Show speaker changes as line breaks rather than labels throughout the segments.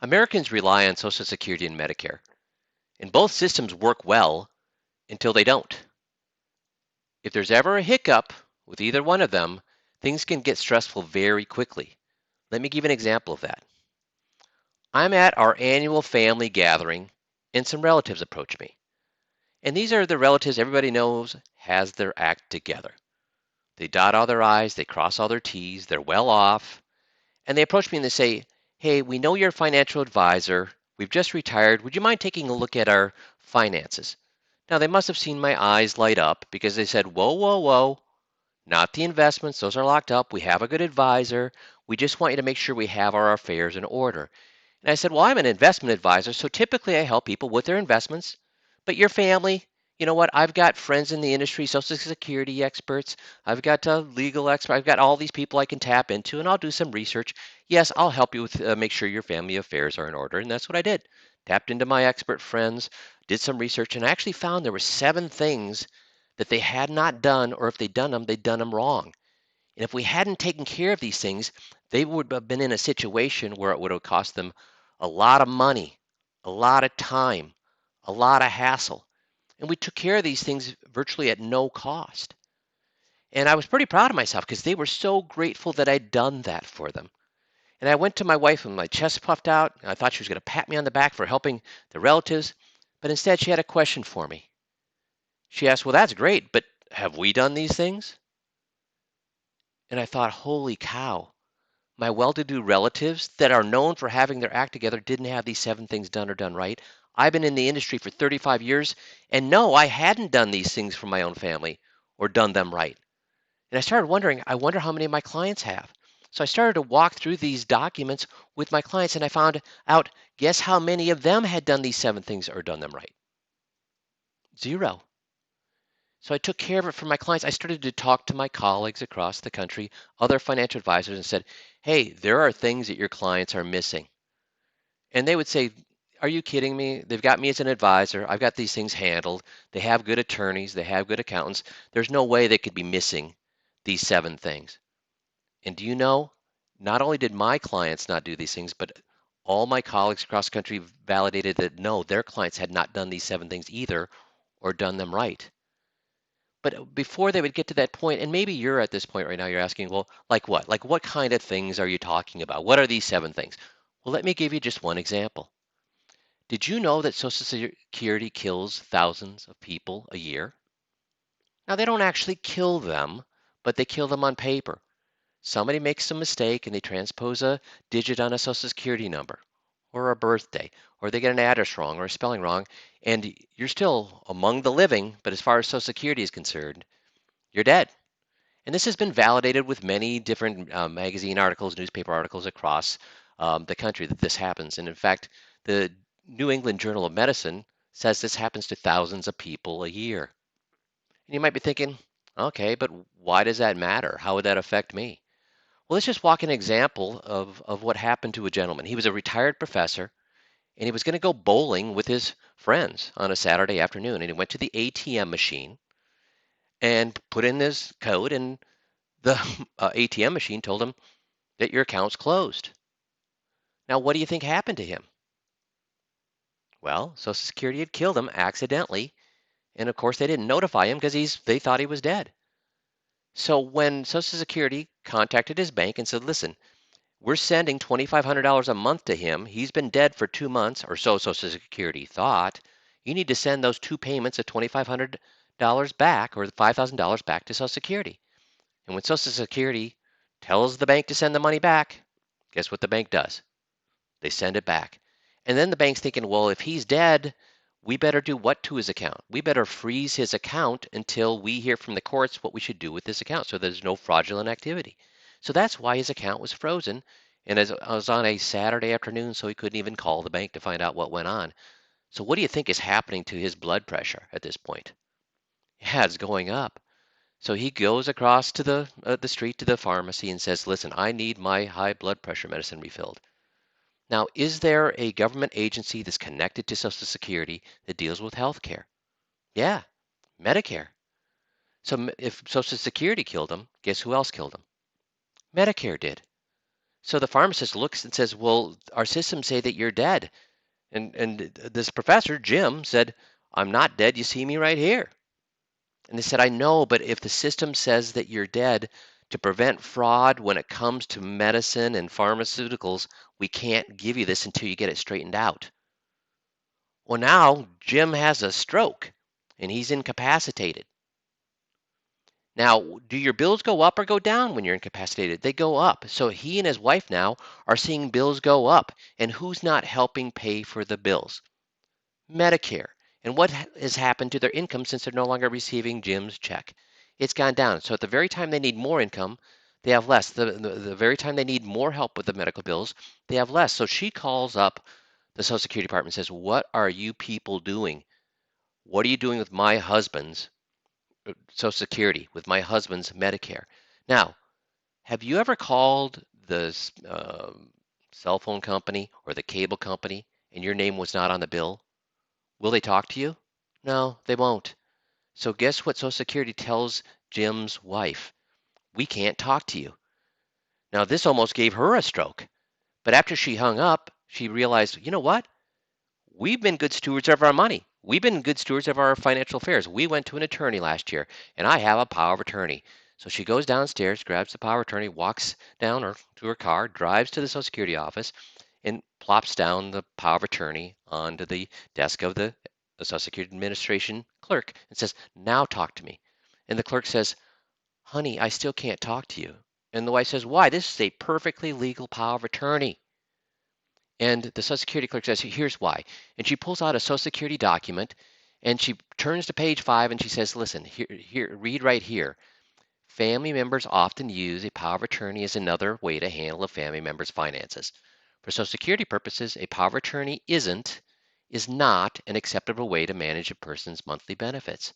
Americans rely on Social Security and Medicare, and both systems work well until they don't. If there's ever a hiccup with either one of them, things can get stressful very quickly. Let me give an example of that. I'm at our annual family gathering, and some relatives approach me. And these are the relatives everybody knows has their act together. They dot all their I's, they cross all their T's, they're well off, and they approach me and they say, "Hey, we know you're a financial advisor. We've just retired. Would you mind taking a look at our finances?" Now, they must have seen my eyes light up because they said, "Whoa, whoa, whoa, not the investments. Those are locked up. We have a good advisor. We just want you to make sure we have our affairs in order." And I said, "Well, I'm an investment advisor, so typically I help people with their investments. But your family, you know what? I've got friends in the industry, Social Security experts. I've got legal experts. I've got all these people I can tap into, and I'll do some research. Yes, I'll help you with make sure your family affairs are in order." And that's what I did. Tapped into my expert friends, did some research, and I actually found there were 7 things that they had not done, or if they'd done them wrong. And if we hadn't taken care of these things, they would have been in a situation where it would have cost them a lot of money, a lot of time, a lot of hassle. And we took care of these things virtually at no cost. And I was pretty proud of myself because they were so grateful that I'd done that for them. And I went to my wife with my chest puffed out. I thought she was going to pat me on the back for helping the relatives, but instead she had a question for me. She asked, "Well, that's great, but have we done these things?" And I thought, holy cow, my well-to-do relatives that are known for having their act together didn't have these 7 things done or done right. I've been in the industry for 35 years, and no, I hadn't done these things for my own family or done them right. And I started wondering, I wonder how many of my clients have. So I started to walk through these documents with my clients, and I found out, guess how many of them had done these 7 things or done them right? 0. So I took care of it for my clients. I started to talk to my colleagues across the country, other financial advisors, and said, "Hey, there are things that your clients are missing." And they would say, "Are you kidding me? They've got me as an advisor. I've got these things handled. They have good attorneys. They have good accountants. There's no way they could be missing these 7 things." And do you know, not only did my clients not do these things, but all my colleagues across the country validated that no, their clients had not done these 7 things either or done them right. But before they would get to that point, and maybe you're at this point right now, you're asking, well, like what? Like what kind of things are you talking about? What are these 7 things? Well, let me give you just one example. Did you know that Social Security kills thousands of people a year? Now, they don't actually kill them, but they kill them on paper. Somebody makes a mistake and they transpose a digit on a Social Security number or a birthday, or they get an address wrong or a spelling wrong, and you're still among the living, but as far as Social Security is concerned, you're dead. And this has been validated with many different magazine articles, newspaper articles across the country that this happens. And in fact, the New England Journal of Medicine says this happens to thousands of people a year. And you might be thinking, okay, but why does that matter? How would that affect me? Well, let's just walk an example of what happened to a gentleman. He was a retired professor and he was going to go bowling with his friends on a Saturday afternoon. And he went to the ATM machine and put in his code, and the ATM machine told him that your account's closed. Now, what do you think happened to him? Well, Social Security had killed him accidentally, and of course they didn't notify him because they thought he was dead. So when Social Security contacted his bank and said, "Listen, we're sending $2,500 a month to him. He's been dead for 2 months," or so Social Security thought. "You need to send those 2 payments of $2,500 back, or $5,000 back to Social Security." And when Social Security tells the bank to send the money back, guess what the bank does? They send it back. And then the bank's thinking, well, if he's dead, we better do what to his account? We better freeze his account until we hear from the courts what we should do with this account so there's no fraudulent activity. So that's why his account was frozen. And it was on a Saturday afternoon, so he couldn't even call the bank to find out what went on. So what do you think is happening to his blood pressure at this point? Yeah, it's going up. So he goes across to the street to the pharmacy and says, "Listen, I need my high blood pressure medicine refilled." Now, is there a government agency that's connected to Social Security that deals with health care? Yeah, Medicare. So if Social Security killed him, guess who else killed him? Medicare did. So the pharmacist looks and says, well, our systems say that you're dead. And this professor, Jim, said, I'm not dead. You see me right here. And they said, I know, but if the system says that you're dead, to prevent fraud when it comes to medicine and pharmaceuticals, we can't give you this until you get it straightened out. Well, now Jim has a stroke and he's incapacitated. Now, do your bills go up or go down when you're incapacitated? They go up. So he and his wife now are seeing bills go up. And who's not helping pay for the bills? Medicare. And what has happened to their income since they're no longer receiving Jim's check? It's gone down. So at the very time they need more income, they have less. The very time they need more help with the medical bills, they have less. So she calls up the Social Security Department and says, what are you people doing? What are you doing with my husband's Social Security, with my husband's Medicare? Now, have you ever called the cell phone company or the cable company and your name was not on the bill? Will they talk to you? No, they won't. So guess what Social Security tells Jim's wife? We can't talk to you. Now, this almost gave her a stroke. But after she hung up, she realized, you know what? We've been good stewards of our money. We've been good stewards of our financial affairs. We went to an attorney last year, and I have a power of attorney. So she goes downstairs, grabs the power of attorney, walks down or to her car, drives to the Social Security office, and plops down the power of attorney onto the desk of the Social Security Administration clerk and says, now talk to me. And the clerk says, honey, I still can't talk to you. And the wife says, why? This is a perfectly legal power of attorney. And the Social Security clerk says, here's why. And she pulls out a Social Security document and she turns to page 5 and she says, listen, here, read right here. Family members often use a power of attorney as another way to handle a family member's finances. For Social Security purposes, a power of attorney is not an acceptable way to manage a person's monthly benefits.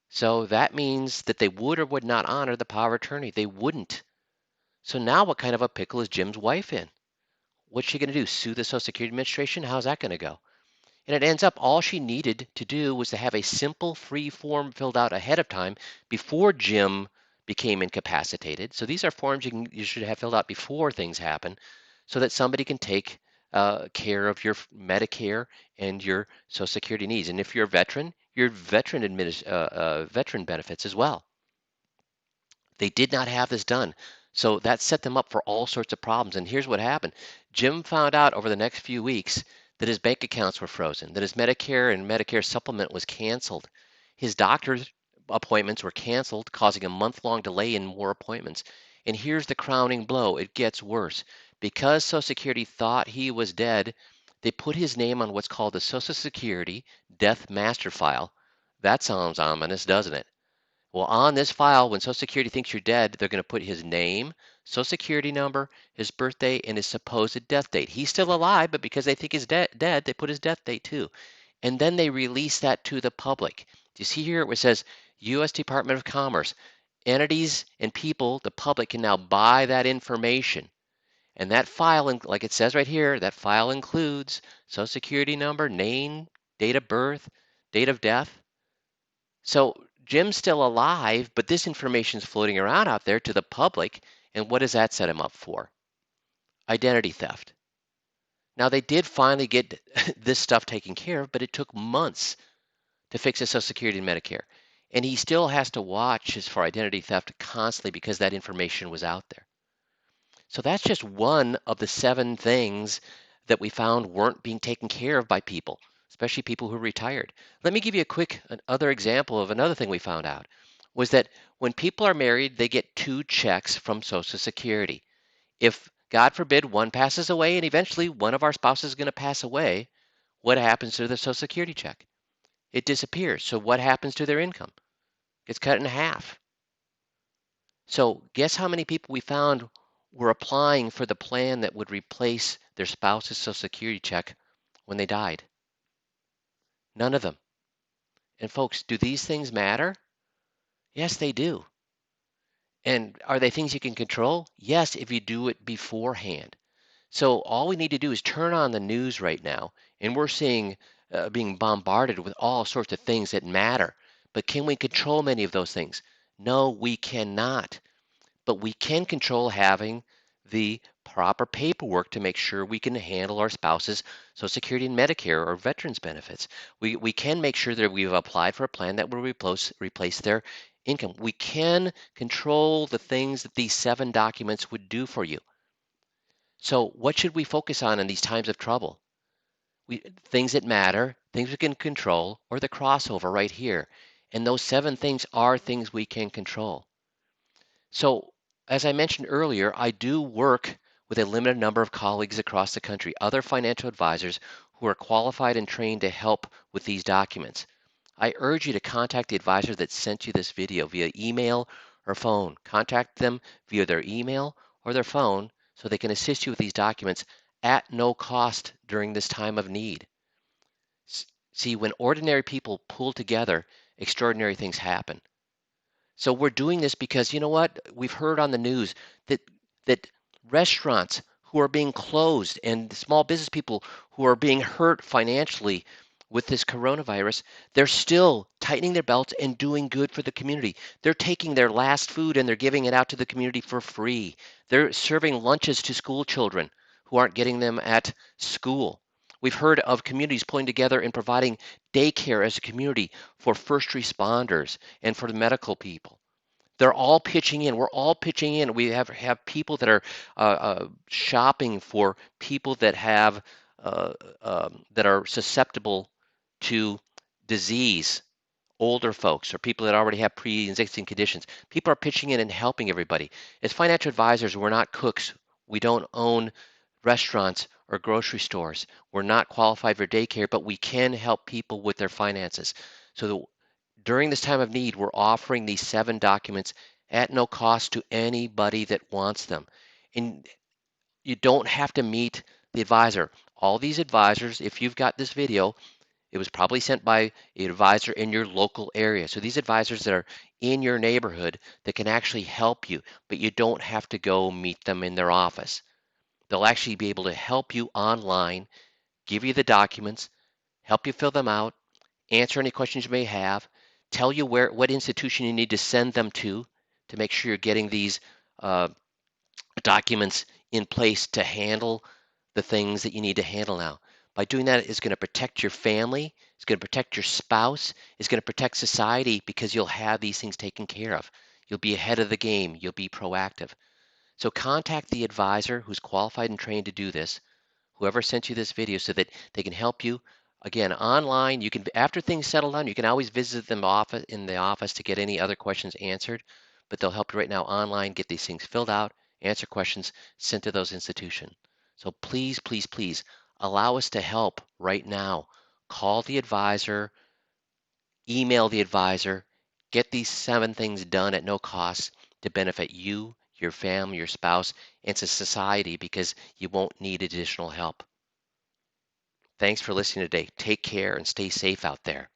So that means that they would or would not honor the power of attorney. They wouldn't. So now what kind of a pickle is Jim's wife in? What's she going to do? Sue the Social Security Administration? How's that going to go? And it ends up all she needed to do was to have a simple free form filled out ahead of time before Jim became incapacitated. So these are forms you should have filled out before things happen so that somebody can take care of your Medicare and your Social Security needs. And if you're a veteran, your veteran benefits as well. They did not have this done. So that set them up for all sorts of problems. And here's what happened. Jim found out over the next few weeks that his bank accounts were frozen, that his Medicare and Medicare supplement was canceled. His doctor's appointments were canceled, causing a month-long delay in more appointments. And here's the crowning blow. It gets worse. Because Social Security thought he was dead, they put his name on what's called the Social Security Death Master File. That sounds ominous, doesn't it? Well, on this file, when Social Security thinks you're dead, they're going to put his name, Social Security number, his birthday, and his supposed death date. He's still alive, but because they think he's dead, they put his death date too. And then they release that to the public. Do you see here where it says U.S. Department of Commerce? Entities and people, the public, can now buy that information. And that file, like it says right here, that file includes Social Security number, name, date of birth, date of death. So Jim's still alive, but this information is floating around out there to the public. And what does that set him up for? Identity theft. Now, they did finally get this stuff taken care of, but it took months to fix his Social Security and Medicare. And he still has to watch for identity theft constantly because that information was out there. So that's just one of the 7 things that we found weren't being taken care of by people, especially people who are retired. Let me give you a quick other example of another thing we found out was that when people are married, they get 2 checks from Social Security. If, God forbid, one passes away and eventually one of our spouses is going to pass away, what happens to the Social Security check? It disappears. So what happens to their income? It's cut in half. So guess how many people we found were applying for the plan that would replace their spouse's Social Security check when they died? None of them. And folks, do these things matter? Yes, they do. And are they things you can control? Yes, if you do it beforehand. So all we need to do is turn on the news right now, and we're seeing being bombarded with all sorts of things that matter. But can we control many of those things? No, we cannot. But we can control having the proper paperwork to make sure we can handle our spouse's Social Security and Medicare or veterans benefits. We can make sure that we've applied for a plan that will replace their income. We can control the things that these 7 documents would do for you. So what should we focus on in these times of trouble? Things that matter, things we can control, or the crossover right here. And those 7 things are things we can control. So, as I mentioned earlier, I do work with a limited number of colleagues across the country, other financial advisors who are qualified and trained to help with these documents. I urge you to contact the advisor that sent you this video via email or phone. Contact them via their email or their phone so they can assist you with these documents at no cost during this time of need. See, when ordinary people pull together, extraordinary things happen. So we're doing this because you know what? We've heard on the news that that restaurants who are being closed and small business people who are being hurt financially with this coronavirus, they're still tightening their belts and doing good for the community. They're taking their last food and they're giving it out to the community for free. They're serving lunches to school children who aren't getting them at school. We've heard of communities pulling together and providing daycare as a community for first responders and for the medical people. They're all pitching in. We're all pitching in. We have people that are shopping for people that have that are susceptible to disease, older folks, or people that already have pre-existing conditions. People are pitching in and helping everybody. As financial advisors, we're not cooks. We don't own restaurants or grocery stores. We're not qualified for daycare, but we can help people with their finances. So during this time of need, we're offering these 7 documents at no cost to anybody that wants them. And you don't have to meet the advisor. All these advisors, if you've got this video, it was probably sent by an advisor in your local area. So these advisors that are in your neighborhood that can actually help you, but you don't have to go meet them in their office. They'll actually be able to help you online, give you the documents, help you fill them out, answer any questions you may have, tell you what institution you need to send them to make sure you're getting these uh, documents in place to handle the things that you need to handle now. By doing that, it's going to protect your family, it's going to protect your spouse, it's going to protect society because you'll have these things taken care of. You'll be ahead of the game, you'll be proactive. So contact the advisor who's qualified and trained to do this, whoever sent you this video, so that they can help you. Again, online, you can, after things settle down, you can always visit them in the office to get any other questions answered, but they'll help you right now online, get these things filled out, answer questions, sent to those institutions. So please, please, please allow us to help right now. Call the advisor, email the advisor, get these 7 things done at no cost to benefit you, your family, your spouse, and to society because you won't need additional help. Thanks for listening today. Take care and stay safe out there.